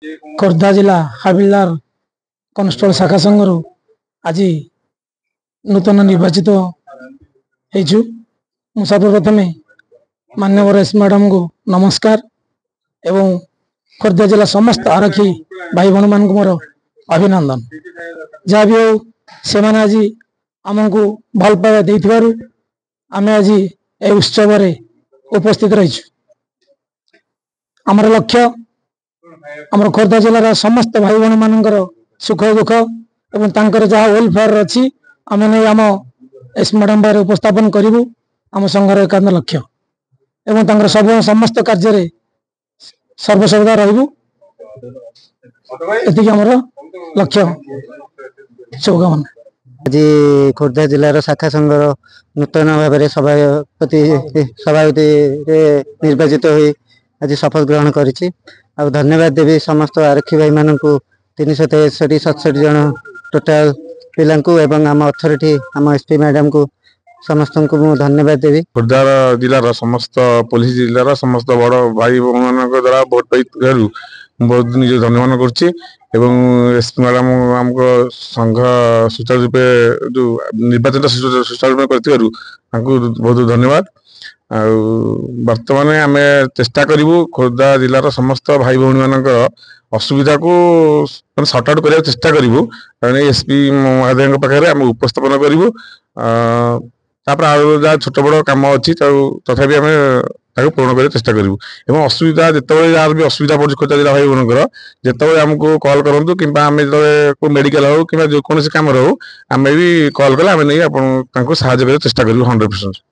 खोर्धा जिला हाबिलदार कन्स्टेबल शाखा संघर आज नूतन निर्वाचित हो सर्वप्रथमे मान्यवर एस मैडम को नमस्कार एवं खोर्धा जिला समस्त आरक्षी भाई भौणी मान मोर अभिनंदन। जहाँ भी हो से आज आमको भल पाइबा आम आज ए उत्सव उपस्थित रही। आमर लक्ष्य आमर खोर्धा जिलार समस्त भाई भौणी मानकर सुख दुख एवं तांकर जहाँ वेलफेयर अच्छी आम नहीं आम एस मैडम पाखे उपस्थापन करूँ। आम संघर एकांत लक्ष्य एवं तांकर सब समस्त कार्य सर्वसर्वदा रहबू एतिक आमर लक्ष्य। शुभकामना। आज खोर्धा जिलार शाखा संघर नूतन भाव में सभापति निर्वाचित हो आज शपथ ग्रहण करी। धन्यवाद देवी समस्त आरक्षी भाई मान 363-67 जन टोटाल पिला आम अथॉरिटी आम एसपी मैडम को समस्त को धन्यवाद देवी। खोर्धा जिलार समस्त पुलिस जिलार समस्त बड़ भाई मान द्वारा भोट पाई बहुत निज धन्यवाद करपी मैडम आमको संघ सुचारू रूपे जो निर्वाचन सुचारू रूपे कर बहुत धन्यवाद। बर्तमान आम चेष्टा करूँ खोर्धा जिलार समस्त भाई भौणी मान असुविधा को सर्ट आउट करने चेष्टा करूँ कारण एसपी महोदय पाखे आम उपस्थापन करूँ। जहाँ छोट बड़ कम अच्छी तथापि आम पूर्ण करने चेष्टा करूँ। असुविधा जिते जहाँ भी असुविधा पड़े खोर्धा जिला भाई भौणी जिते आमको कॉल करूँ कि आम जो मेडिकल हो कि जो कौन कम हो आम भी कॉल कले आम नहीं आपको साहय करने चेष्टा करूँ 100%।